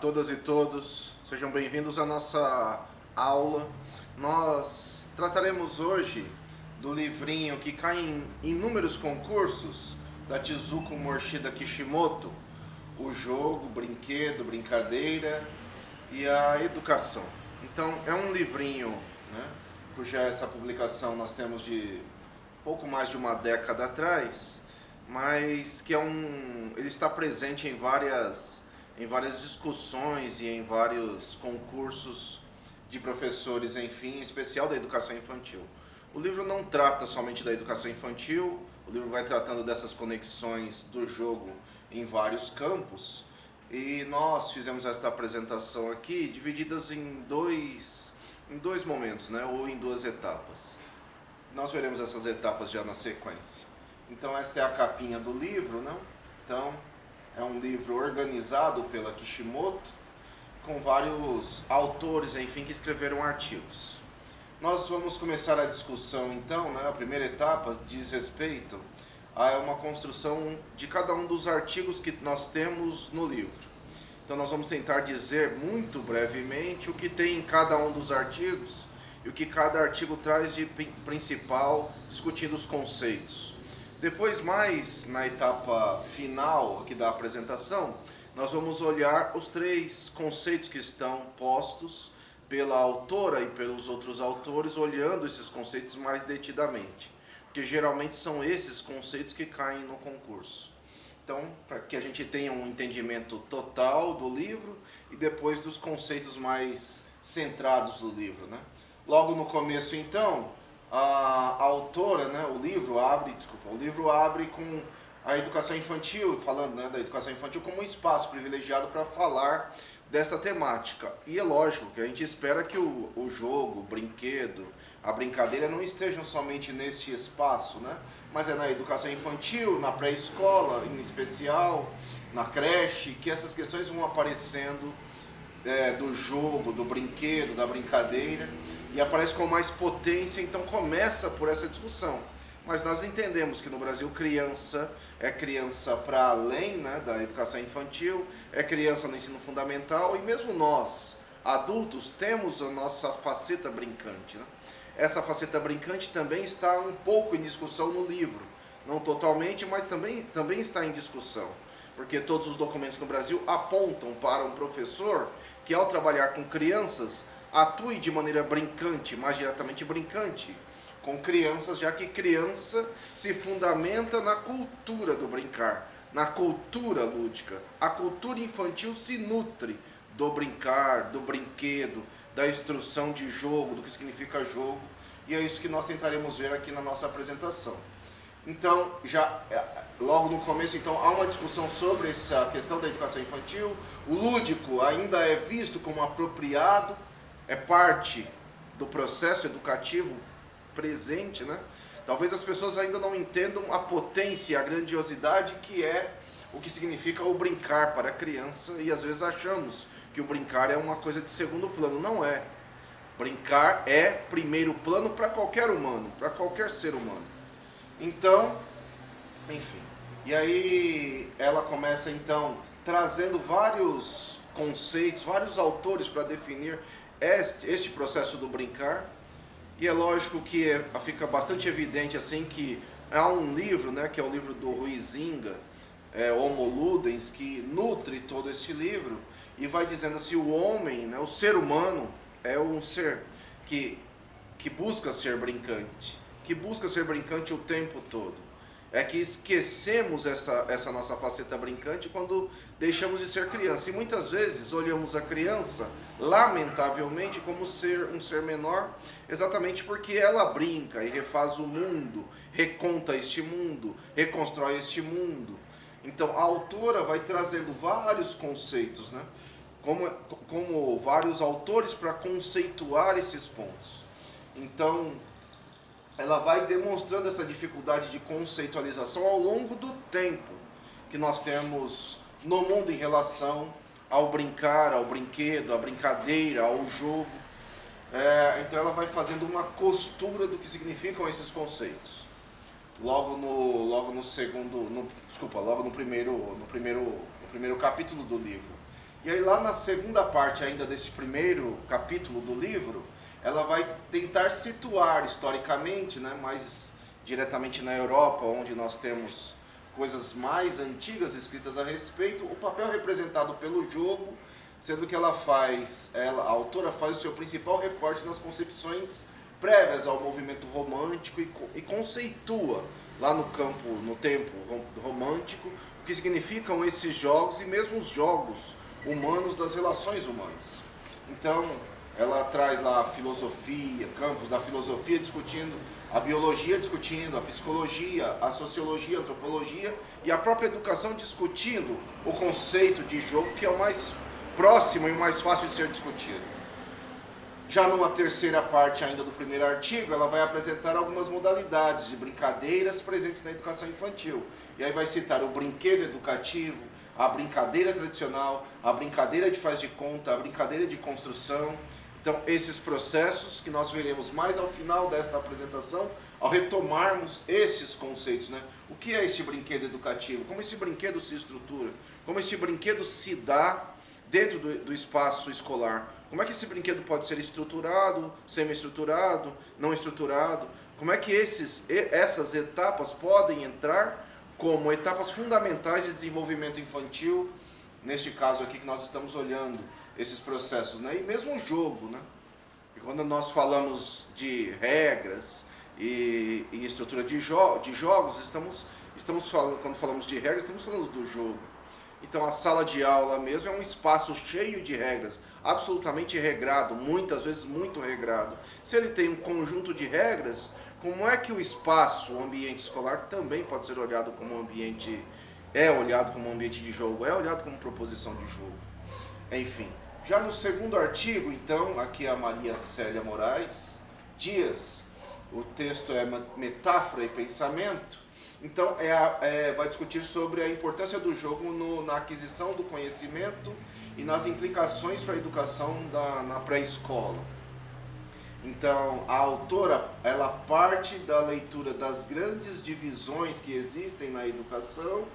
todas e todos, sejam bem-vindos à nossa aula. Nós trataremos hoje do livrinho que cai em inúmeros concursos da Tezuko Morishida Kishimoto, o jogo, brinquedo, brincadeira e a educação. Então é um livrinho, né, cuja essa publicação nós temos de pouco mais de uma década atrás, mas que ele está presente em várias discussões e em vários concursos de professores, enfim, em especial da educação infantil. O livro não trata somente da educação infantil, o livro vai tratando dessas conexões do jogo em vários campos, e nós fizemos esta apresentação aqui divididas em dois momentos, né, ou em duas etapas. Nós veremos essas etapas já na sequência. Então esta é a capinha do livro, né? Então é um livro organizado pela Kishimoto, com vários autores, enfim, que escreveram artigos. Nós vamos começar a discussão, então, né? A primeira etapa diz respeito a uma construção de cada um dos artigos que nós temos no livro. Então nós vamos tentar dizer muito brevemente o que tem em cada um dos artigos e o que cada artigo traz de principal, discutindo os conceitos. Depois, mais na etapa final aqui da apresentação, nós vamos olhar os três conceitos que estão postos pela autora e pelos outros autores, olhando esses conceitos mais detidamente, porque geralmente são esses conceitos que caem no concurso. Então, para que a gente tenha um entendimento total do livro e depois dos conceitos mais centrados do livro, né? Logo no começo, então, a autora, né, o livro abre com a educação infantil, falando, né, da educação infantil como um espaço privilegiado para falar dessa temática. E é lógico que a gente espera que o jogo, o brinquedo, a brincadeira não estejam somente neste espaço, né, mas é na educação infantil, na pré-escola em especial, na creche, que essas questões vão aparecendo do jogo, do brinquedo, da brincadeira, e aparece com mais potência. Então começa por essa discussão. Mas nós entendemos que no Brasil criança é criança para além, né, da educação infantil, é criança no ensino fundamental, e mesmo nós, adultos, temos a nossa faceta brincante, né? Essa faceta brincante também está um pouco em discussão no livro, não totalmente, mas também está em discussão, porque todos os documentos no Brasil apontam para um professor que, ao trabalhar com crianças, atue de maneira brincante, mais diretamente brincante, com crianças, já que criança se fundamenta na cultura do brincar, na cultura lúdica. A cultura infantil se nutre do brincar, do brinquedo, da instrução de jogo, do que significa jogo, e é isso que nós tentaremos ver aqui na nossa apresentação. Então, já logo no começo, então, há uma discussão sobre essa questão da educação infantil. O lúdico ainda é visto como apropriado, é parte do processo educativo presente, né? Talvez as pessoas ainda não entendam a potência e a grandiosidade que é o que significa o brincar para a criança, e às vezes achamos que o brincar é uma coisa de segundo plano. Não é. Brincar é primeiro plano para qualquer humano, para qualquer ser humano. Então, enfim, e aí ela começa então trazendo vários conceitos, vários autores para definir este processo do brincar, e é lógico que fica bastante evidente assim que há um livro, né, que é o livro do Huizinga, Homo Ludens, que nutre todo este livro e vai dizendo assim: o homem, né, o ser humano é um ser que busca ser brincante, o tempo todo. É que esquecemos essa nossa faceta brincante quando deixamos de ser criança. E muitas vezes olhamos a criança, lamentavelmente, como um ser menor, exatamente porque ela brinca e refaz o mundo, reconta este mundo, reconstrói este mundo. Então a autora vai trazendo vários conceitos, né? Como vários autores para conceituar esses pontos. Então ela vai demonstrando essa dificuldade de conceitualização ao longo do tempo que nós temos no mundo em relação ao brincar, ao brinquedo, à brincadeira, ao jogo. Então ela vai fazendo uma costura do que significam esses conceitos. Logo no primeiro capítulo do livro. E aí lá na segunda parte ainda desse primeiro capítulo do livro, ela vai tentar situar historicamente, né, mais diretamente na Europa, onde nós temos coisas mais antigas escritas a respeito, o papel representado pelo jogo, sendo que a autora faz o seu principal recorte nas concepções prévias ao movimento romântico e conceitua lá no tempo romântico o que significam esses jogos e mesmo os jogos humanos das relações humanas. Então, ela traz lá a filosofia, campos da filosofia discutindo, a biologia discutindo, a psicologia, a sociologia, a antropologia e a própria educação discutindo o conceito de jogo, que é o mais próximo e o mais fácil de ser discutido. Já numa terceira parte ainda do primeiro artigo, ela vai apresentar algumas modalidades de brincadeiras presentes na educação infantil. E aí vai citar o brinquedo educativo, a brincadeira tradicional, a brincadeira de faz de conta, a brincadeira de construção. Então, esses processos que nós veremos mais ao final desta apresentação, ao retomarmos esses conceitos, né? O que é este brinquedo educativo? Como esse brinquedo se estrutura? Como este brinquedo se dá dentro do espaço escolar? Como é que esse brinquedo pode ser estruturado, semi-estruturado, não estruturado? Como é que essas etapas podem entrar como etapas fundamentais de desenvolvimento infantil, neste caso aqui que nós estamos olhando esses processos, né? E mesmo o jogo, né? E quando nós falamos de regras e estrutura de jogos, estamos falando, quando falamos de regras, estamos falando do jogo. Então a sala de aula mesmo é um espaço cheio de regras, absolutamente regrado, muitas vezes muito regrado. Se ele tem um conjunto de regras, como é que o espaço, o ambiente escolar também pode ser olhado como um ambiente, olhado como um ambiente de jogo, é olhado como proposição de jogo. Enfim, já no segundo artigo, então, aqui a Maria Célia Moraes Dias, o texto é Metáfora e Pensamento. Então, vai discutir sobre a importância do jogo na aquisição do conhecimento e nas implicações para a educação na pré-escola. Então, a autora, ela parte da leitura das grandes divisões que existem na educação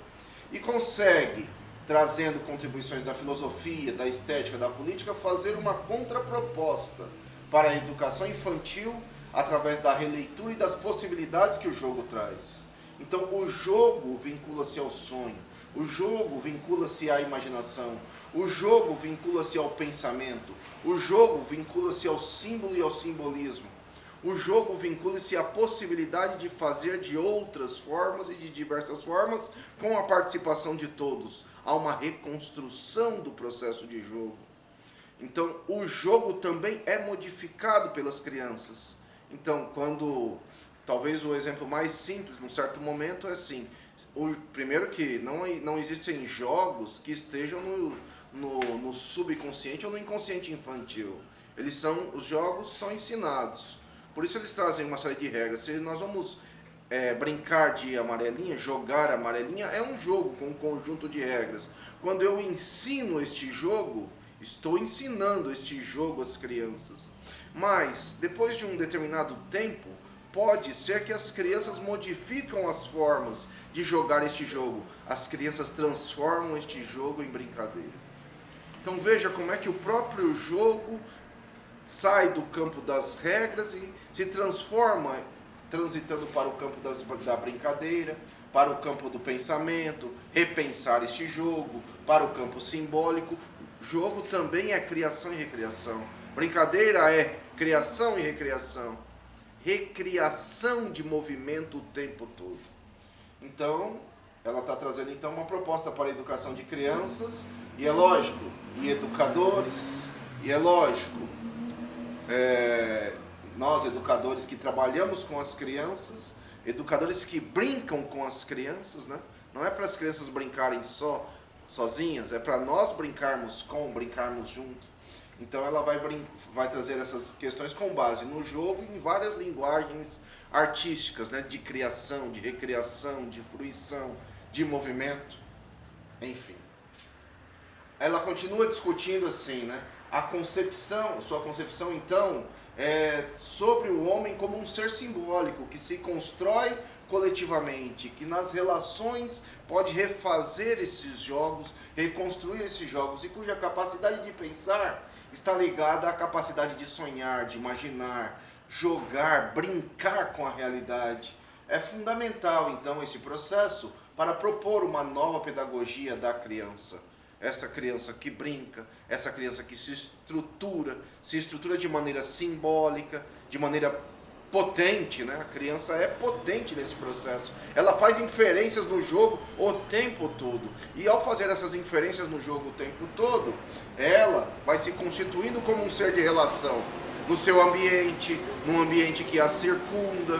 e consegue, trazendo contribuições da filosofia, da estética, da política, fazer uma contraproposta para a educação infantil através da releitura e das possibilidades que o jogo traz. Então, o jogo vincula-se ao sonho, o jogo vincula-se à imaginação, o jogo vincula-se ao pensamento, o jogo vincula-se ao símbolo e ao simbolismo, o jogo vincula-se à possibilidade de fazer de outras formas e de diversas formas com a participação de todos. Há uma reconstrução do processo de jogo. Então, o jogo também é modificado pelas crianças. Então, talvez o exemplo mais simples, num certo momento, é assim. Primeiro que não existem jogos que estejam no subconsciente ou no inconsciente infantil. Os jogos são ensinados. Por isso eles trazem uma série de regras. Se nós vamos brincar de amarelinha, jogar amarelinha, é um jogo com um conjunto de regras. Quando eu ensino este jogo, estou ensinando este jogo às crianças. Mas, depois de um determinado tempo, pode ser que as crianças modificam as formas de jogar este jogo. As crianças transformam este jogo em brincadeira. Então veja como é que o próprio jogo sai do campo das regras e se transforma, transitando para o campo da brincadeira, para o campo do pensamento, repensar este jogo, para o campo simbólico. Jogo também é criação e recriação. Brincadeira é criação e recriação. Recriação de movimento o tempo todo. Então, ela está trazendo então uma proposta para a educação de crianças, e é lógico, e educadores, e é lógico, nós educadores que trabalhamos com as crianças, educadores que brincam com as crianças, né? Não é para as crianças brincarem sozinhas, é para nós brincarmos juntos. Então ela vai trazer essas questões com base no jogo e em várias linguagens artísticas, né? De criação, de recriação, de fruição, de movimento, enfim. Ela continua discutindo assim, né? sua concepção então é sobre o homem como um ser simbólico que se constrói coletivamente, que nas relações pode refazer esses jogos, reconstruir esses jogos, e cuja capacidade de pensar está ligada à capacidade de sonhar, de imaginar, jogar, brincar com a realidade. É fundamental então esse processo para propor uma nova pedagogia da criança. Essa criança que brinca, essa criança que se estrutura de maneira simbólica, de maneira potente, né? A criança é potente nesse processo. Ela faz inferências no jogo o tempo todo. E ao fazer essas inferências no jogo o tempo todo, ela vai se constituindo como um ser de relação no seu ambiente, num ambiente que a circunda.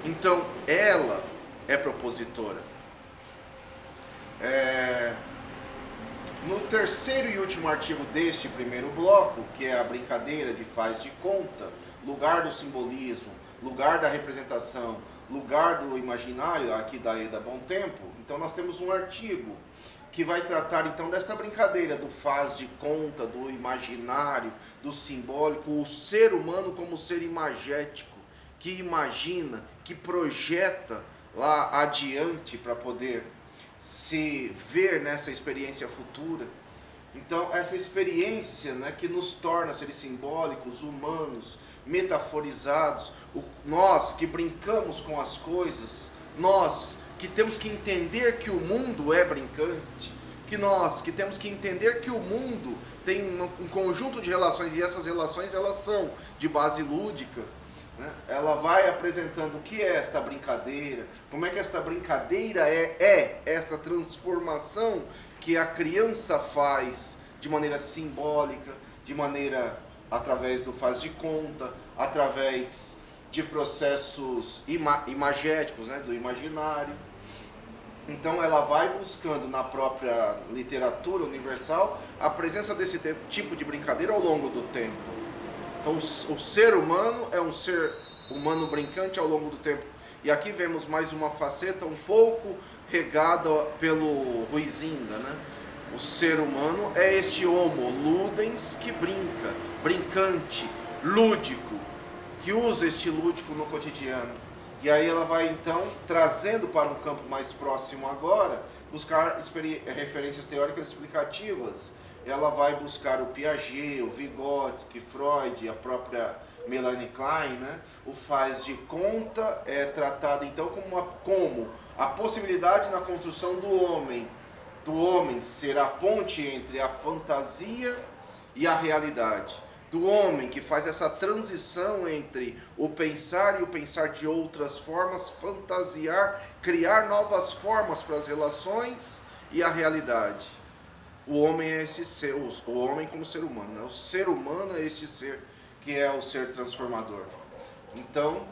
Então, ela é propositora. No terceiro e último artigo deste primeiro bloco, que é a brincadeira de faz de conta, lugar do simbolismo, lugar da representação, lugar do imaginário, aqui da Eda Bom Tempo, então nós temos um artigo que vai tratar então desta brincadeira do faz de conta, do imaginário, do simbólico, o ser humano como ser imagético, que imagina, que projeta lá adiante para poder se ver nessa experiência futura. Então essa experiência, né, que nos torna seres simbólicos, humanos, metaforizados, nós que brincamos com as coisas, nós que temos que entender que o mundo é brincante, que nós que temos que entender que o mundo tem um conjunto de relações, e essas relações elas são de base lúdica, né? Ela vai apresentando o que é esta brincadeira, como é que esta brincadeira é essa transformação que a criança faz de maneira simbólica, de maneira através do faz de conta, através de processos imagéticos, né, do imaginário. Então ela vai buscando na própria literatura universal a presença desse tipo de brincadeira ao longo do tempo. Então o ser humano é um ser humano brincante ao longo do tempo. E aqui vemos mais uma faceta um pouco regada pelo Huizinga, né? O ser humano é este homo ludens que brinca, brincante, lúdico, que usa este lúdico no cotidiano. E aí ela vai então trazendo para um campo mais próximo agora, buscar referências teóricas explicativas. Ela vai buscar o Piaget, o Vygotsky, Freud, a própria Melanie Klein, né? O faz de conta é tratado então como a possibilidade na construção do homem ser a ponte entre a fantasia e a realidade, do homem que faz essa transição entre o pensar e o pensar de outras formas, fantasiar, criar novas formas para as relações e a realidade. O homem é esse ser, o homem como ser humano, né? O ser humano é este ser que é o ser transformador. Então,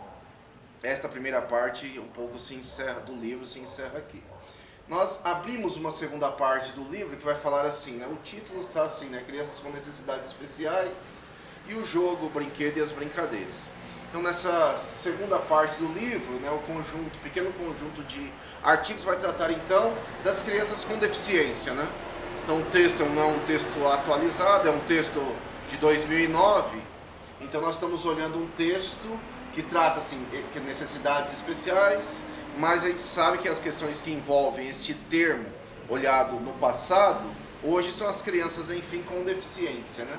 esta primeira parte um pouco do livro se encerra aqui. Nós abrimos uma segunda parte do livro que vai falar assim, né? O título está assim, né? Crianças com necessidades especiais e o jogo, o brinquedo e as brincadeiras. Então nessa segunda parte do livro, né, pequeno conjunto de artigos vai tratar então das crianças com deficiência, né? Então o texto não é um texto atualizado, é um texto de 2009. Então nós estamos olhando um texto que trata assim, de necessidades especiais, mas a gente sabe que as questões que envolvem este termo olhado no passado, hoje são as crianças, enfim, com deficiência, né?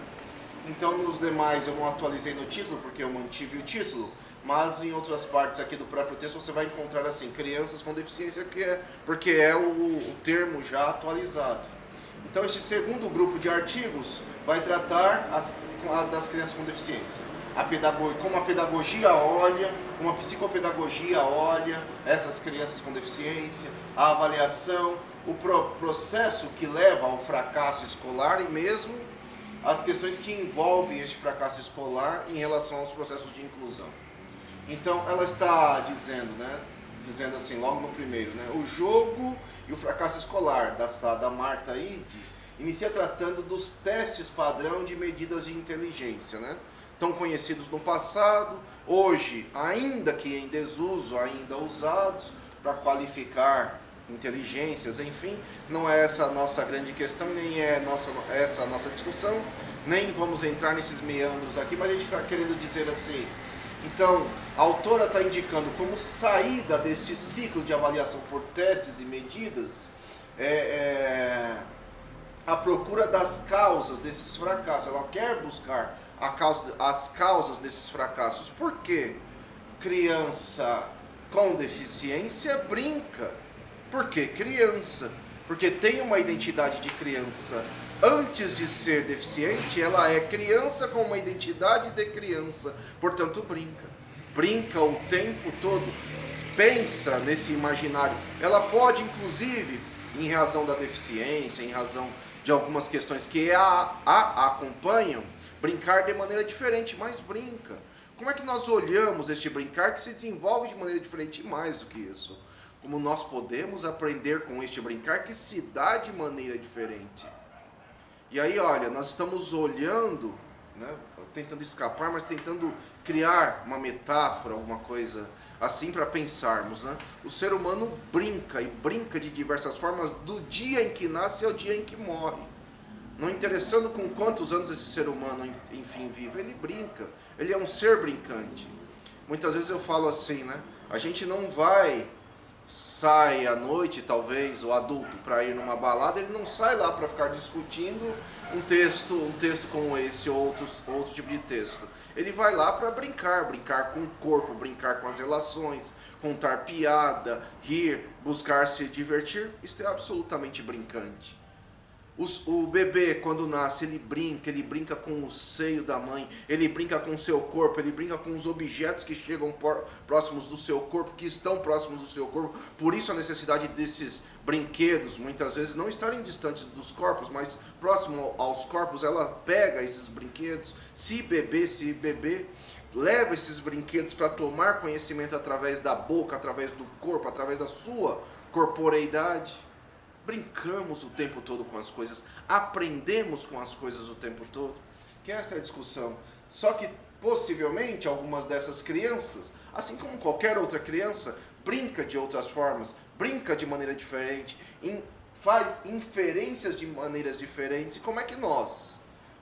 Então nos demais eu não atualizei no título, porque eu mantive o título, mas em outras partes aqui do próprio texto você vai encontrar assim, crianças com deficiência, porque é o termo já atualizado. Então este segundo grupo de artigos vai tratar das crianças com deficiência. Como a pedagogia olha, como a psicopedagogia olha essas crianças com deficiência, a avaliação, o processo que leva ao fracasso escolar e mesmo as questões que envolvem este fracasso escolar em relação aos processos de inclusão. Então ela está dizendo, né, dizendo assim, logo no primeiro, né, o jogo e o fracasso escolar, da Marta Ide, inicia tratando dos testes padrão de medidas de inteligência, né, tão conhecidos no passado, hoje, ainda que em desuso, ainda usados para qualificar inteligências, enfim, não é essa a nossa grande questão, nem é essa a nossa discussão. nem vamos entrar nesses meandros aqui, mas a gente está querendo dizer assim. Então, a autora está indicando como saída deste ciclo de avaliação por testes e medidas a procura das causas desses fracassos. Ela quer buscar as causas desses fracassos. Por quê? Criança com deficiência brinca. Por que criança? Porque tem uma identidade de criança. Antes de ser deficiente, ela é criança com uma identidade de criança. Portanto, brinca. Brinca o tempo todo. Pensa nesse imaginário. Ela pode, inclusive, em razão da deficiência, em razão de algumas questões que a acompanham, brincar de maneira diferente, mas brinca. Como é que nós olhamos este brincar que se desenvolve de maneira diferente e mais do que isso? Como nós podemos aprender com este brincar que se dá de maneira diferente? E aí, olha, nós estamos olhando, né, tentando escapar, mas tentando criar uma metáfora, alguma coisa assim para pensarmos, né? O ser humano brinca, e brinca de diversas formas, do dia em que nasce ao dia em que morre. Não interessando com quantos anos esse ser humano, enfim, vive, ele brinca. Ele é um ser brincante. Muitas vezes eu falo assim, né? A gente não sai à noite, talvez, o adulto, para ir numa balada, ele não sai lá para ficar discutindo um texto como esse ou outro tipo de texto. Ele vai lá para brincar com o corpo, brincar com as relações, contar piada, rir, buscar se divertir. Isso é absolutamente brincante. O bebê, quando nasce, ele brinca com o seio da mãe, ele brinca com o seu corpo, ele brinca com os objetos que chegam próximos do seu corpo, que estão próximos do seu corpo. Por isso a necessidade desses brinquedos, muitas vezes não estarem distantes dos corpos, mas próximo aos corpos. Ela pega esses brinquedos, se bebê, leva esses brinquedos para tomar conhecimento através da boca, através do corpo, através da sua corporeidade. Brincamos o tempo todo com as coisas, aprendemos com as coisas o tempo todo, que essa é a discussão. Só que, possivelmente, algumas dessas crianças, assim como qualquer outra criança, brinca de outras formas, brinca de maneira diferente, faz inferências de maneiras diferentes. E como é que nós,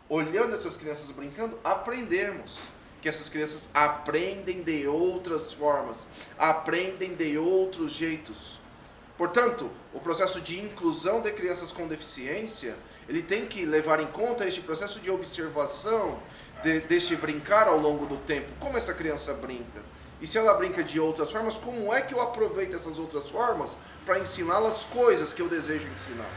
olhando essas crianças brincando, aprendemos? Que essas crianças aprendem de outras formas, aprendem de outros jeitos. Portanto, o processo de inclusão de crianças com deficiência, ele tem que levar em conta este processo de observação, deste brincar ao longo do tempo. Como essa criança brinca? E se ela brinca de outras formas, como é que eu aproveito essas outras formas para ensiná-las coisas que eu desejo ensinar?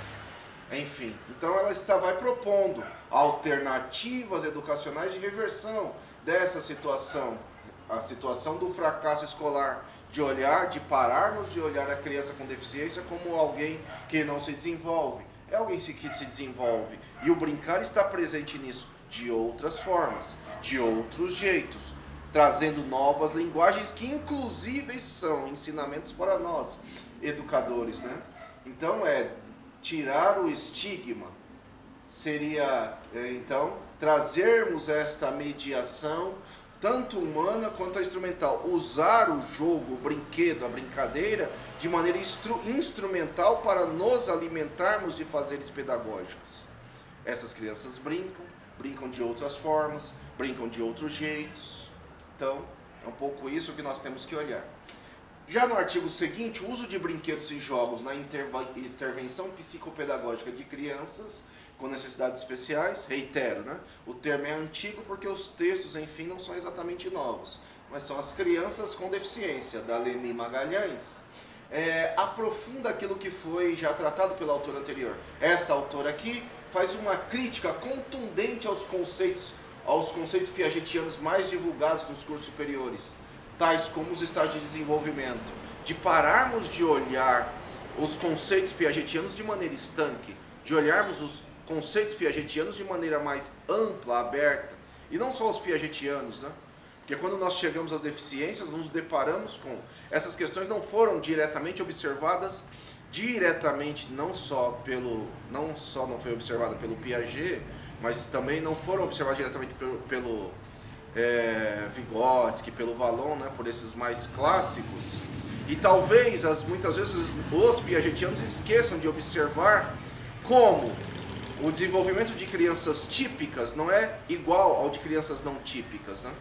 Enfim, então ela vai propondo alternativas educacionais de reversão dessa situação, a situação do fracasso escolar, de pararmos de olhar a criança com deficiência como alguém que não se desenvolve. É alguém que se desenvolve. E o brincar está presente nisso, de outras formas, de outros jeitos, trazendo novas linguagens que inclusive são ensinamentos para nós, educadores, né? Então tirar o estigma, seria então trazermos esta mediação, tanto humana quanto a instrumental, usar o jogo, o brinquedo, a brincadeira, de maneira instrumental para nos alimentarmos de fazeres pedagógicos. Essas crianças brincam de outras formas, brincam de outros jeitos. Então, é um pouco isso que nós temos que olhar. Já no artigo seguinte, o uso de brinquedos e jogos na intervenção psicopedagógica de crianças com necessidades especiais, reitero, né? O termo é antigo porque os textos, enfim, não são exatamente novos, mas são as crianças com deficiência, da Leni Magalhães. Aprofunda aquilo que foi já tratado pela autora anterior. Esta autora aqui faz uma crítica contundente aos conceitos piagetianos mais divulgados nos cursos superiores, tais como os estágios de desenvolvimento, de pararmos de olhar os conceitos piagetianos de maneira estanque, de olharmos os conceitos piagetianos de maneira mais ampla, aberta, e não só os piagetianos, né? Porque quando nós chegamos às deficiências, nos deparamos com essas questões, não foram diretamente observadas, não foi observada pelo Piaget, mas também não foram observadas diretamente pelo Vygotsky, pelo Vallon, né? Por esses mais clássicos. E talvez, muitas vezes, os piagetianos esqueçam de observar como o desenvolvimento de crianças típicas não é igual ao de crianças não típicas, né?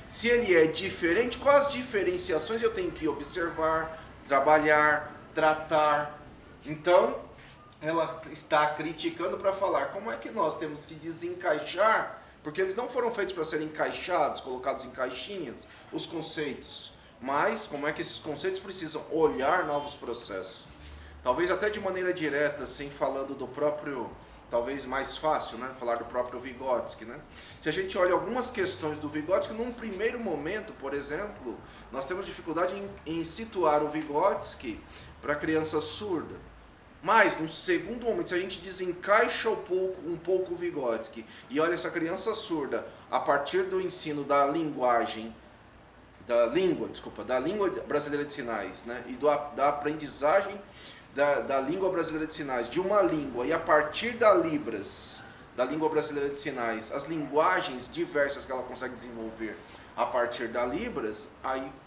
Se ele é diferente, quais as diferenciações eu tenho que observar, trabalhar, tratar? Então, ela está criticando para falar como é que nós temos que desencaixar, porque eles não foram feitos para serem encaixados, colocados em caixinhas, os conceitos, mas como é que esses conceitos precisam olhar novos processos. Talvez até de maneira direta, assim, falando do próprio, talvez mais fácil, né, falar do próprio Vygotsky, né? Se a gente olha algumas questões do Vygotsky, num primeiro momento, por exemplo, nós temos dificuldade em situar o Vygotsky para criança surda. Mas, no segundo momento, se a gente desencaixa um pouco o Vygotsky e olha essa criança surda a partir do ensino da linguagem, da língua brasileira de sinais, né, e da aprendizagem da língua brasileira de sinais, de uma língua, e a partir da Libras, da língua brasileira de sinais, as linguagens diversas que ela consegue desenvolver a partir da Libras,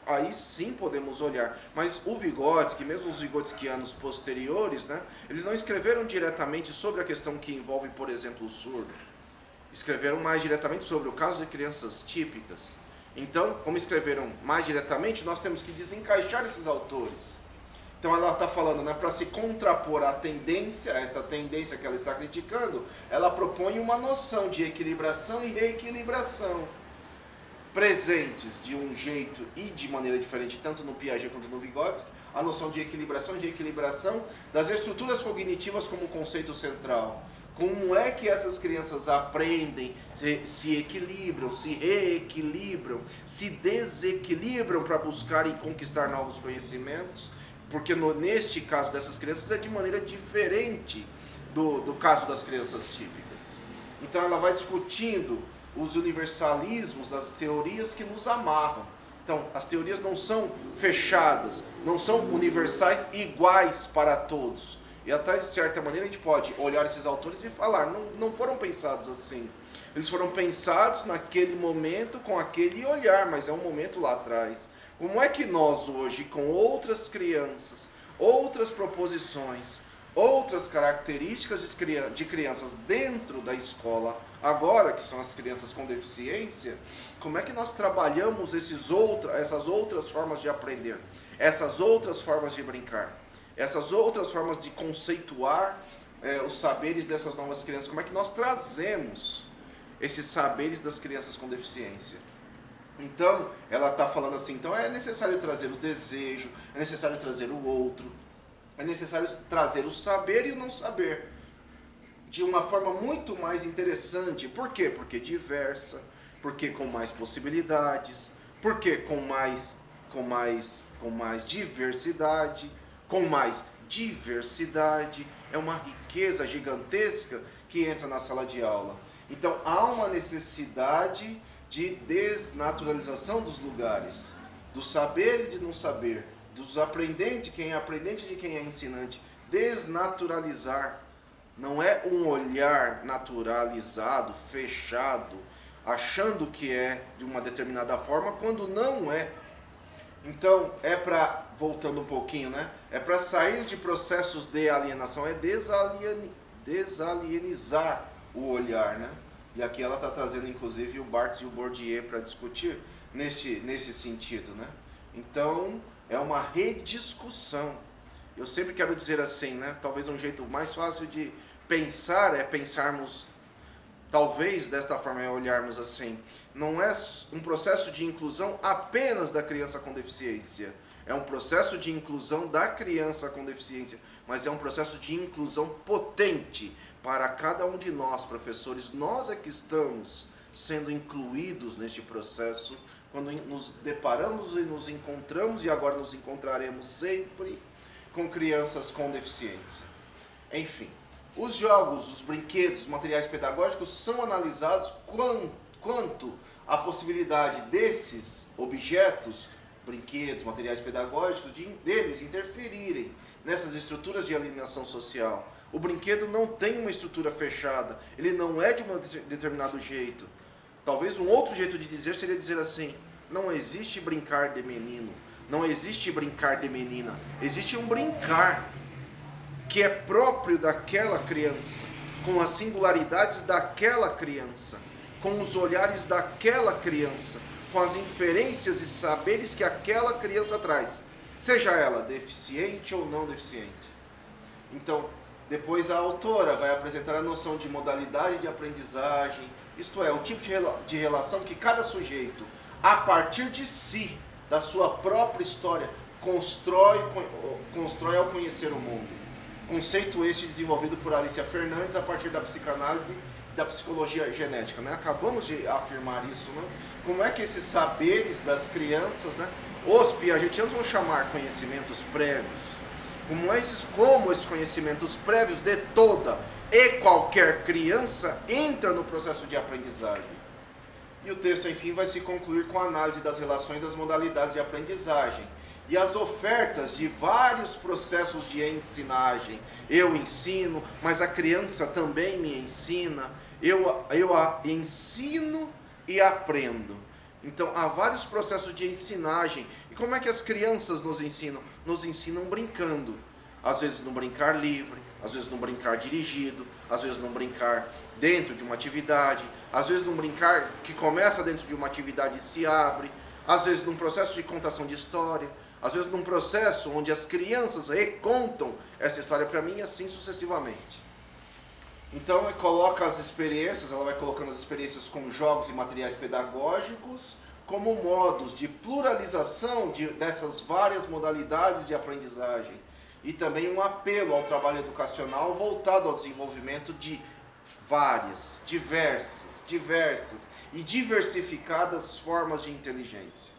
aí sim podemos olhar. Mas o Vygotsky, mesmo os vygotskianos posteriores, né, eles não escreveram diretamente sobre a questão que envolve, por exemplo, o surdo. Escreveram mais diretamente sobre o caso de crianças típicas. Então, como escreveram mais diretamente, nós temos que desencaixar esses autores. Então ela está falando, né, para se contrapor à tendência, essa tendência que ela está criticando, ela propõe uma noção de equilibração e reequilibração, presentes de um jeito e de maneira diferente, tanto no Piaget quanto no Vygotsky, a noção de equilibração e de equilibração das estruturas cognitivas como conceito central. Como é que essas crianças aprendem, se equilibram, se reequilibram, se desequilibram para buscar e conquistar novos conhecimentos? Porque neste caso dessas crianças é de maneira diferente do caso das crianças típicas. Então ela vai discutindo os universalismos, as teorias que nos amarram. Então as teorias não são fechadas, não são universais iguais para todos. E até de certa maneira a gente pode olhar esses autores e falar, não foram pensados assim. Eles foram pensados naquele momento com aquele olhar, mas é um momento lá atrás. Como é que nós hoje, com outras crianças, outras proposições, outras características de crianças dentro da escola, agora que são as crianças com deficiência, como é que nós trabalhamos essas outras formas de aprender, essas outras formas de brincar, essas outras formas de conceituar os saberes dessas novas crianças, como é que nós trazemos esses saberes das crianças com deficiência? Então, ela está falando assim, então é necessário trazer o desejo, é necessário trazer o outro, é necessário trazer o saber e o não saber, de uma forma muito mais interessante. Por quê? Porque diversa, porque com mais possibilidades, porque com mais diversidade, é uma riqueza gigantesca que entra na sala de aula. Então, há uma necessidade de desnaturalização dos lugares, do saber e de não saber, dos aprendentes, quem é aprendente de quem é ensinante. Desnaturalizar não é um olhar naturalizado, fechado, achando que é de uma determinada forma, quando não é. Então, voltando um pouquinho, né? É para sair de processos de alienação, é desalienizar o olhar, né? E aqui ela está trazendo, inclusive, o Barthes e o Bourdieu para discutir nesse sentido, né? Então, é uma rediscussão. Eu sempre quero dizer assim, né? Talvez um jeito mais fácil de pensar é pensarmos, talvez desta forma, é olharmos assim. Não é um processo de inclusão apenas da criança com deficiência. É um processo de inclusão da criança com deficiência, mas é um processo de inclusão potente para cada um de nós, professores. Nós é que estamos sendo incluídos neste processo, quando nos deparamos e nos encontramos, e agora nos encontraremos sempre, com crianças com deficiência. Enfim, os jogos, os brinquedos, os materiais pedagógicos são analisados quanto à possibilidade desses objetos, brinquedos, materiais pedagógicos, deles interferirem nessas estruturas de alienação social. O brinquedo não tem uma estrutura fechada, ele não é de um determinado jeito. Talvez um outro jeito de dizer seria dizer assim: não existe brincar de menino, não existe brincar de menina, existe um brincar que é próprio daquela criança. com as singularidades daquela criança, com os olhares daquela criança, com as inferências e saberes que aquela criança traz, seja ela deficiente ou não deficiente. Então, depois a autora vai apresentar a noção de modalidade de aprendizagem, isto é, o tipo de relação que cada sujeito, a partir de si, da sua própria história, constrói ao conhecer o mundo. Conceito este desenvolvido por Alicia Fernandes a partir da psicanálise e da psicologia genética, né? Acabamos de afirmar isso, né? Como é que esses saberes das crianças, né? Os piagetianos vão chamar conhecimentos prévios. Como esses conhecimentos prévios de toda e qualquer criança entra no processo de aprendizagem. E o texto, enfim, vai se concluir com a análise das relações das modalidades de aprendizagem e as ofertas de vários processos de ensinagem. Eu ensino, mas a criança também me ensina. Eu ensino e aprendo. Então, há vários processos de ensinagem. E como é que as crianças nos ensinam? Nos ensinam brincando. Às vezes no brincar livre, às vezes no brincar dirigido, às vezes num brincar dentro de uma atividade, às vezes num brincar que começa dentro de uma atividade e se abre, às vezes num processo de contação de história, às vezes num processo onde as crianças recontam essa história para mim e assim sucessivamente. Então, ela coloca as experiências, ela vai colocando as experiências com jogos e materiais pedagógicos como modos de pluralização dessas várias modalidades de aprendizagem e também um apelo ao trabalho educacional voltado ao desenvolvimento de várias, diversas e diversificadas formas de inteligência.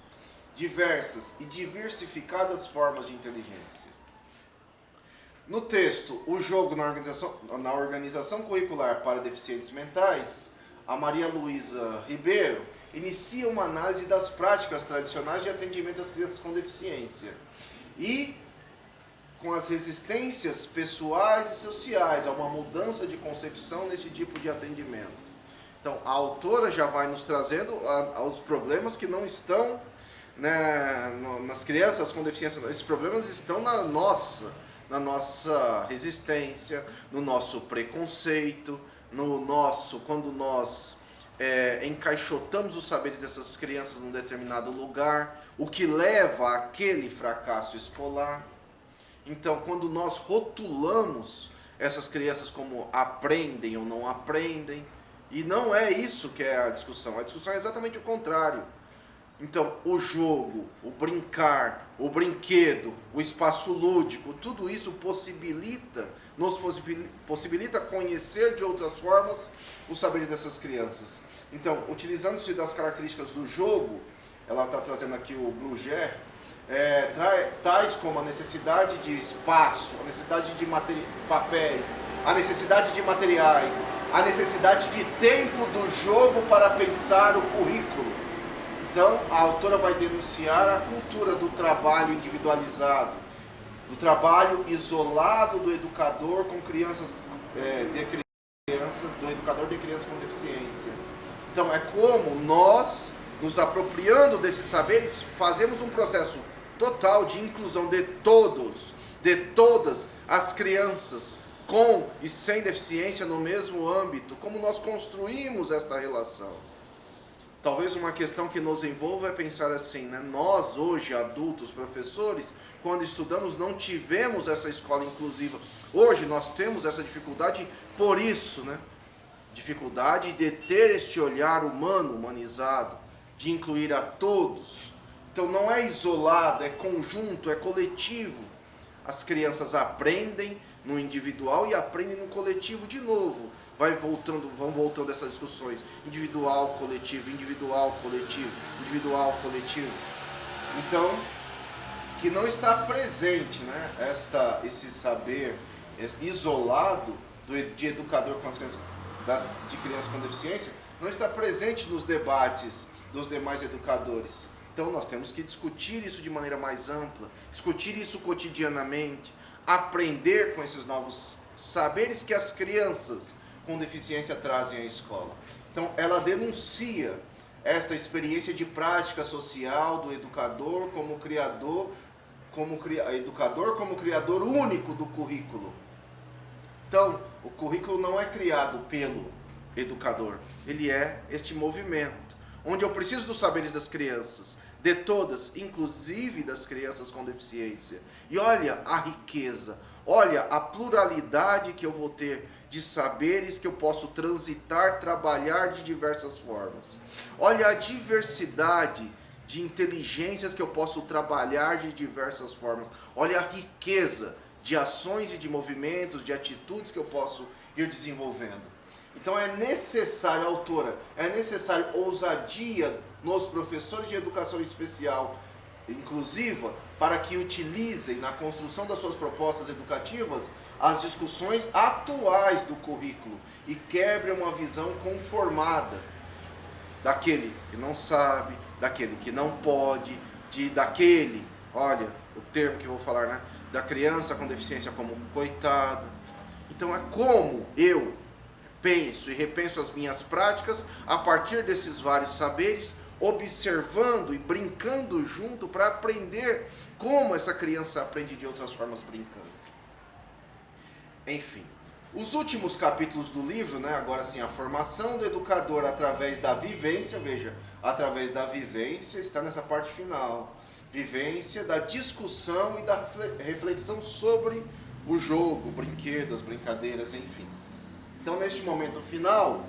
Diversas e diversificadas formas de inteligência. No texto, o jogo na organização curricular para deficientes mentais, a Maria Luísa Ribeiro inicia uma análise das práticas tradicionais de atendimento às crianças com deficiência e com as resistências pessoais e sociais a uma mudança de concepção nesse tipo de atendimento. Então, a autora já vai nos trazendo os problemas que não estão, né, nas crianças com deficiência. Esses problemas estão na nossa resistência, no nosso preconceito, quando nós encaixotamos os saberes dessas crianças num determinado lugar, o que leva àquele fracasso escolar. Então, quando nós rotulamos essas crianças como aprendem ou não aprendem, e não é isso que é a discussão é exatamente o contrário. Então, o jogo, o brincar, o brinquedo, o espaço lúdico, tudo isso nos possibilita conhecer de outras formas os saberes dessas crianças. Então, utilizando-se das características do jogo, ela está trazendo aqui o Bluger, tais como a necessidade de espaço, a necessidade de papéis, a necessidade de materiais, a necessidade de tempo do jogo para pensar o currículo. Então, a autora vai denunciar a cultura do trabalho individualizado, do trabalho isolado do educador com crianças, do educador de crianças com deficiência. Então, é como nós, nos apropriando desses saberes, fazemos um processo total de inclusão de todas as crianças com e sem deficiência no mesmo âmbito, como nós construímos esta relação. Talvez uma questão que nos envolva é pensar assim, né? Nós hoje, adultos, professores, quando estudamos não tivemos essa escola inclusiva. Hoje nós temos essa dificuldade por isso, né? Dificuldade de ter este olhar humano, humanizado, de incluir a todos. Então não é isolado, é conjunto, é coletivo. As crianças aprendem no individual e aprendem no coletivo de novo. Vão voltando essas discussões. Individual, coletivo, individual, coletivo, individual, coletivo. Então, que não está presente, né, esse saber isolado de educador com as crianças, de crianças com deficiência, não está presente nos debates dos demais educadores. Então nós temos que discutir isso de maneira mais ampla, discutir isso cotidianamente, aprender com esses novos saberes que as crianças com deficiência trazem à escola. Então ela denuncia esta experiência de prática social do educador como criador como criador único do currículo. Então, O currículo não é criado pelo educador, ele é este movimento, onde eu preciso dos saberes das crianças, de todas, inclusive das crianças com deficiência. E olha a riqueza, olha a pluralidade que eu vou ter de saberes que eu posso transitar, trabalhar de diversas formas. Olha a diversidade de inteligências que eu posso trabalhar de diversas formas. Olha a riqueza de ações e de movimentos, de atitudes que eu posso ir desenvolvendo. Então é necessário, autora, é necessário ousadia nos professores de educação especial inclusiva para que utilizem na construção das suas propostas educativas as discussões atuais do currículo e quebrem uma visão conformada daquele que não sabe, daquele que não pode, daquele, olha, o termo que eu vou falar, né? Da criança com deficiência como coitado. Então é como eu penso e repenso as minhas práticas a partir desses vários saberes, observando e brincando junto para aprender como essa criança aprende de outras formas brincando. Enfim, os últimos capítulos do livro, né, agora sim, a formação do educador através da vivência, veja, através da vivência, está nessa parte final, vivência, da discussão e da reflexão sobre o jogo, o brinquedo, as brincadeiras, enfim. Então, neste momento final,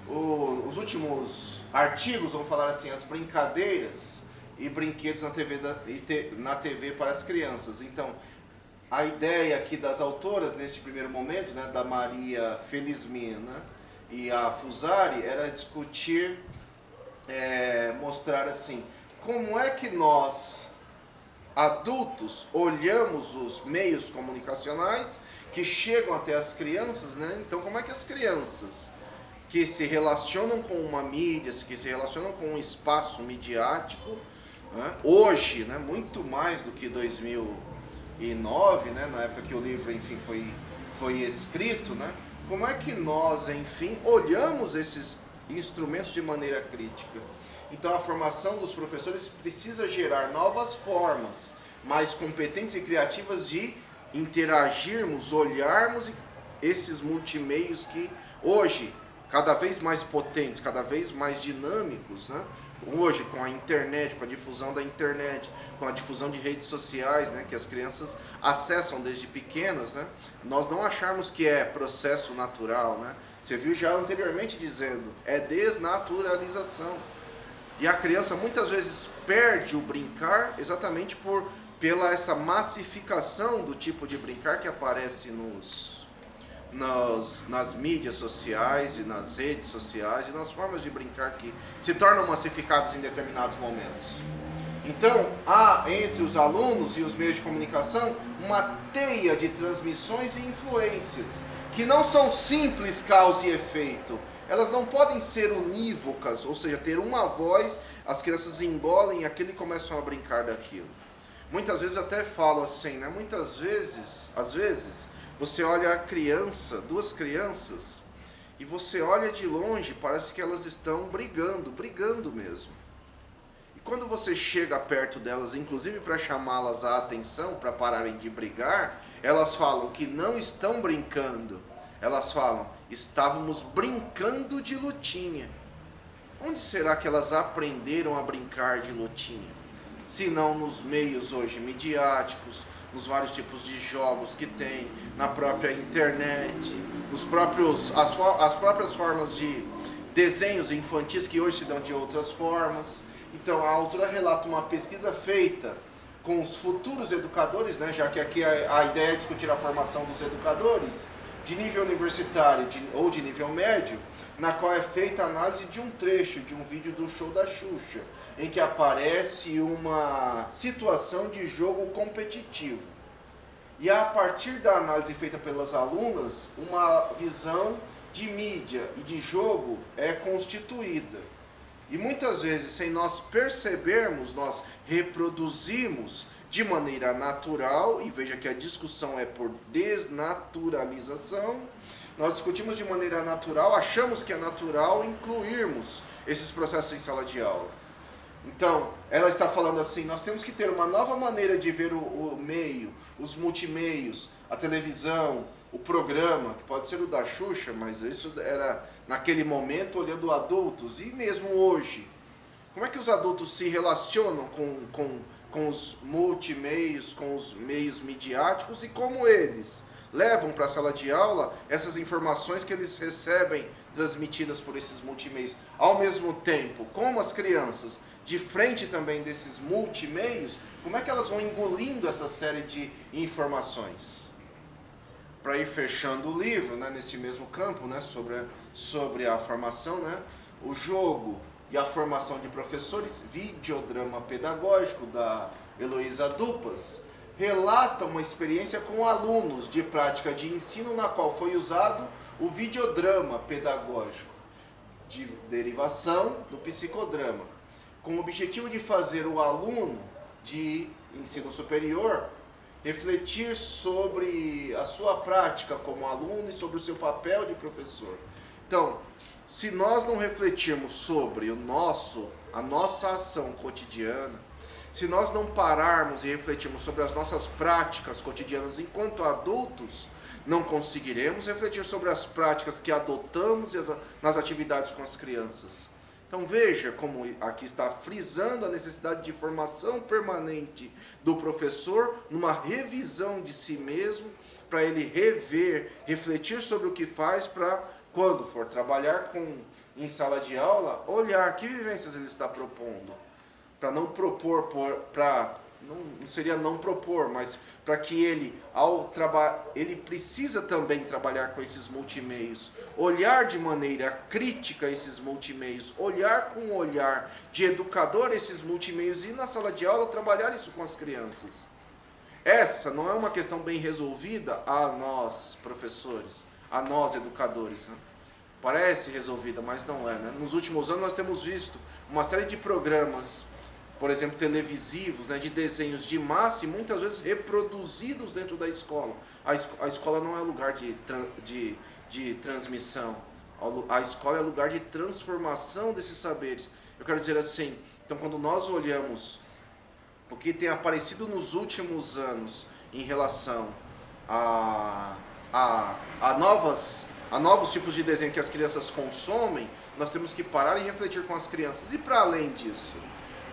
os últimos artigos vão falar assim, as brincadeiras e brinquedos na TV para as crianças. Então, a ideia aqui das autoras, neste primeiro momento, né, da Maria Felizmina e a Fusari, era discutir, mostrar assim, como é que nós, adultos, olhamos os meios comunicacionais que chegam até as crianças, né? Então, como é que as crianças que se relacionam com uma mídia, que se relacionam com um espaço midiático, né? Hoje, né, muito mais do que 2009, né, na época que o livro, enfim, foi escrito, né? Como é que nós, enfim, olhamos esses instrumentos de maneira crítica? Então, a formação dos professores precisa gerar novas formas, mais competentes e criativas de interagirmos, olharmos esses multimeios que hoje, cada vez mais potentes, cada vez mais dinâmicos, né? Hoje, com a internet, com a difusão da internet, com a difusão de redes sociais, né, que as crianças acessam desde pequenas, né, nós não acharmos que é processo natural, né? Você viu já anteriormente dizendo, é desnaturalização. E a criança muitas vezes perde o brincar exatamente pela essa massificação do tipo de brincar que aparece nas mídias sociais e nas redes sociais e nas formas de brincar que se tornam massificadas em determinados momentos. Então, há entre os alunos e os meios de comunicação uma teia de transmissões e influências que não são simples causa e efeito. Elas não podem ser unívocas, ou seja, ter uma voz, as crianças engolem aquilo e começam a brincar daquilo. Muitas vezes até falo assim, né? Às vezes, você olha a criança, duas crianças, e você olha de longe, parece que elas estão brigando mesmo. E quando você chega perto delas, inclusive para chamá-las a atenção, para pararem de brigar, elas falam que não estão brincando. Elas falam, estávamos brincando de lutinha. Onde será que elas aprenderam a brincar de lutinha? Se não nos meios hoje midiáticos, nos vários tipos de jogos que tem, na própria internet, as próprias formas de desenhos infantis que hoje se dão de outras formas. Então a autora relata uma pesquisa feita com os futuros educadores, né, já que aqui a ideia é discutir a formação dos educadores, de nível universitário ou de nível médio, na qual é feita a análise de um trecho de um vídeo do show da Xuxa, em que aparece uma situação de jogo competitivo. E a partir da análise feita pelas alunas, uma visão de mídia e de jogo é constituída. E muitas vezes, sem nós percebermos, nós reproduzimos de maneira natural, e veja que a discussão é por desnaturalização, nós discutimos de maneira natural, achamos que é natural incluirmos esses processos em sala de aula. Então, ela está falando assim, nós temos que ter uma nova maneira de ver o meio, os multimeios, a televisão, o programa, que pode ser o da Xuxa, mas isso era naquele momento olhando adultos, e mesmo hoje, como é que os adultos se relacionam com os multimeios, com os meios midiáticos e como eles levam para a sala de aula essas informações que eles recebem transmitidas por esses multimeios. Ao mesmo tempo, como as crianças, de frente também desses multimeios, como é que elas vão engolindo essa série de informações? Para ir fechando o livro, né, nesse mesmo campo, né, sobre a formação, né, o jogo e a formação de professores, videodrama pedagógico da Heloísa Dupas, relata uma experiência com alunos de prática de ensino na qual foi usado o videodrama pedagógico, de derivação do psicodrama, com o objetivo de fazer o aluno de ensino superior refletir sobre a sua prática como aluno e sobre o seu papel de professor. Então, se nós não refletirmos sobre a nossa ação cotidiana, se nós não pararmos e refletirmos sobre as nossas práticas cotidianas enquanto adultos, não conseguiremos refletir sobre as práticas que adotamos nas atividades com as crianças. Então veja como aqui está frisando a necessidade de formação permanente do professor numa revisão de si mesmo, para ele rever, refletir sobre o que faz para, quando for trabalhar em sala de aula, olhar que vivências ele está propondo. Para não propor, não seria não propor, mas para que ele, ele precisa também trabalhar com esses multimeios, olhar de maneira crítica esses multimeios, olhar com um olhar de educador esses multimeios e na sala de aula trabalhar isso com as crianças. Essa não é uma questão bem resolvida a nós, professores, a nós, educadores, né? Parece resolvida, mas não é, né? Nos últimos anos nós temos visto uma série de programas, por exemplo, televisivos, né, de desenhos de massa e muitas vezes reproduzidos dentro da escola. A escola não é lugar de transmissão. A escola é lugar de transformação desses saberes. Eu quero dizer assim, então quando nós olhamos o que tem aparecido nos últimos anos em relação a novos tipos de desenho que as crianças consomem, nós temos que parar e refletir com as crianças. E para além disso?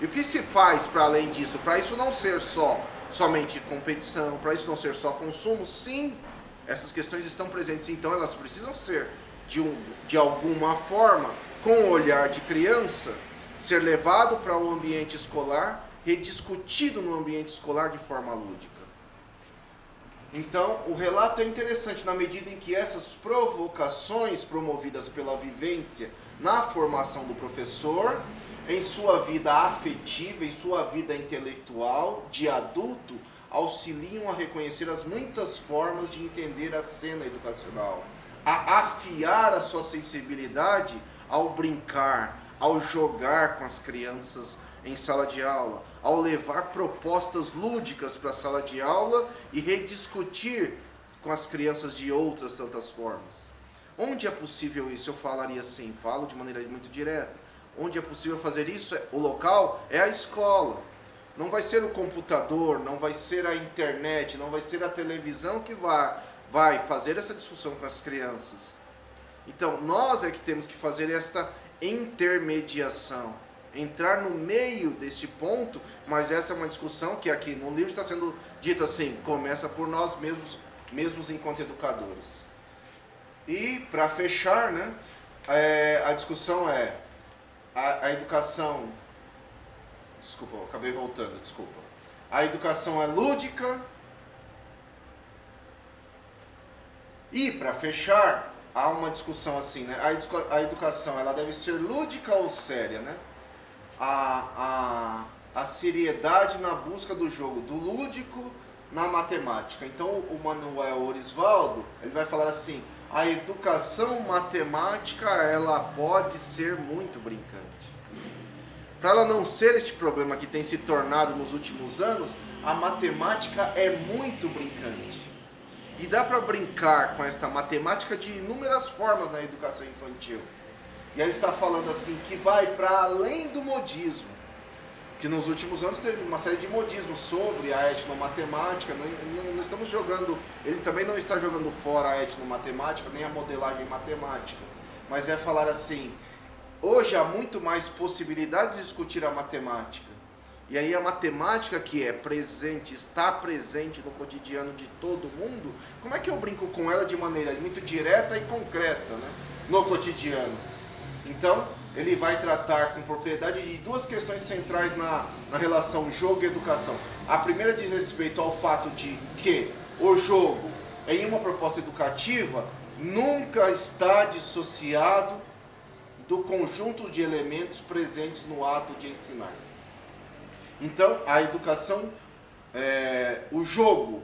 E o que se faz para além disso? Para isso não ser somente competição, para isso não ser só consumo, sim, essas questões estão presentes, então elas precisam ser, de alguma forma, com o olhar de criança, ser levado para o ambiente escolar, rediscutido no ambiente escolar de forma lúdica. Então, o relato é interessante na medida em que essas provocações promovidas pela vivência na formação do professor, em sua vida afetiva, em sua vida intelectual, de adulto, auxiliam a reconhecer as muitas formas de entender a cena educacional, a afiar a sua sensibilidade ao brincar, ao jogar com as crianças em sala de aula, ao levar propostas lúdicas para a sala de aula e rediscutir com as crianças de outras tantas formas. Onde é possível isso? Eu falaria assim, falo de maneira muito direta. Onde é possível fazer isso, o local é a escola. Não vai ser o computador, não vai ser a internet, não vai ser a televisão que vai fazer essa discussão com as crianças. Então, nós é que temos que fazer esta intermediação, entrar no meio deste ponto, mas essa é uma discussão que aqui no livro está sendo dito assim, começa por nós mesmos enquanto educadores. E, para fechar, né, a discussão é a educação... Desculpa, eu acabei voltando, desculpa. A educação é lúdica. E, para fechar, há uma discussão assim, né? A educação, ela deve ser lúdica ou séria, né? A seriedade na busca do jogo, do lúdico na matemática. Então, o Manuel Orisvaldo, ele vai falar assim, a educação matemática, ela pode ser muito brincante. Para ela não ser este problema que tem se tornado nos últimos anos, a matemática é muito brincante. E dá para brincar com esta matemática de inúmeras formas na educação infantil. E aí ele está falando assim, que vai para além do modismo, que nos últimos anos teve uma série de modismos sobre a etnomatemática. Não estamos jogando, ele também não está jogando fora a etnomatemática, nem a modelagem matemática, mas é falar assim, hoje há muito mais possibilidades de discutir a matemática. E aí a matemática que é presente, está presente no cotidiano de todo mundo, como é que eu brinco com ela de maneira muito direta e concreta, né? No cotidiano? Então, ele vai tratar com propriedade de duas questões centrais na relação jogo e educação. A primeira diz respeito ao fato de que o jogo, em uma proposta educativa, nunca está dissociado do conjunto de elementos presentes no ato de ensinar. Então, a educação, o jogo,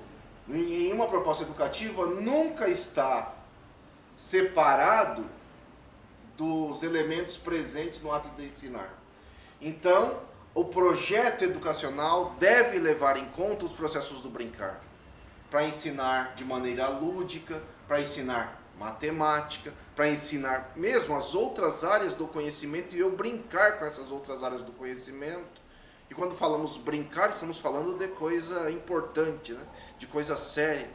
em uma proposta educativa, nunca está separado dos elementos presentes no ato de ensinar. Então, o projeto educacional deve levar em conta os processos do brincar, para ensinar de maneira lúdica, para ensinar matemática, para ensinar mesmo as outras áreas do conhecimento e eu brincar com essas outras áreas do conhecimento. E quando falamos brincar, estamos falando de coisa importante, né? De coisa séria,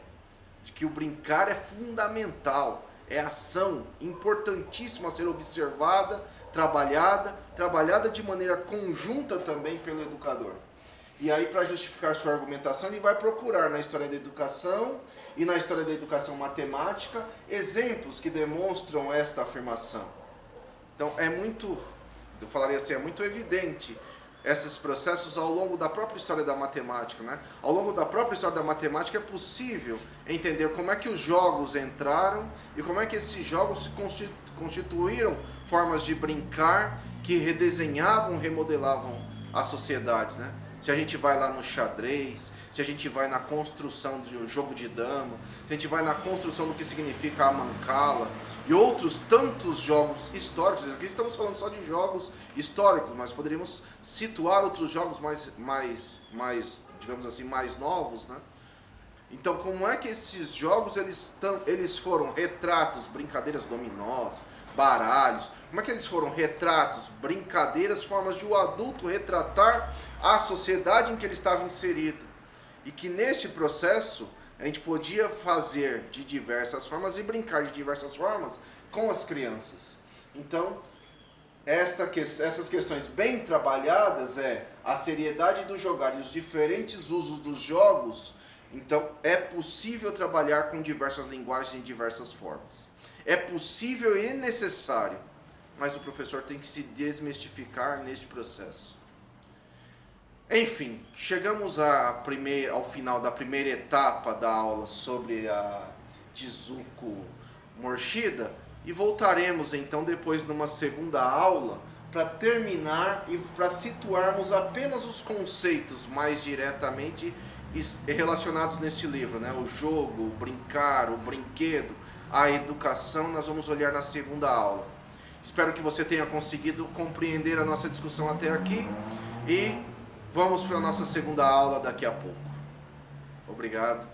de que o brincar é fundamental. É ação importantíssima a ser observada, trabalhada de maneira conjunta também pelo educador. E aí, para justificar sua argumentação, ele vai procurar na história da educação e na história da educação matemática exemplos que demonstram esta afirmação. Então, eu falaria assim, é muito evidente esses processos ao longo da própria história da matemática, né? Ao longo da própria história da matemática é possível entender como é que os jogos entraram e como é que esses jogos se constituíram formas de brincar que redesenhavam, remodelavam as sociedades, né? Se a gente vai lá no xadrez, se a gente vai na construção do jogo de dama, se a gente vai na construção do que significa a mancala e outros tantos jogos históricos. Aqui estamos falando só de jogos históricos, mas poderíamos situar outros jogos mais digamos assim, mais novos, né? Então, como é que esses jogos eles foram retratos, brincadeiras dominós, baralhos, como é que eles foram retratos, brincadeiras, formas de o adulto retratar a sociedade em que ele estava inserido. E que neste processo a gente podia fazer de diversas formas e brincar de diversas formas com as crianças. Então, essas questões bem trabalhadas a seriedade do jogar e os diferentes usos dos jogos. Então, é possível trabalhar com diversas linguagens e diversas formas. É possível e necessário, mas o professor tem que se desmistificar neste processo. Enfim, chegamos ao final da primeira etapa da aula sobre a Tizuko Morishida e voltaremos então depois numa segunda aula para terminar e para situarmos apenas os conceitos mais diretamente relacionados neste livro, né? O jogo, o brincar, o brinquedo, a educação, nós vamos olhar na segunda aula. Espero que você tenha conseguido compreender a nossa discussão até aqui e vamos para a nossa segunda aula daqui a pouco. Obrigado.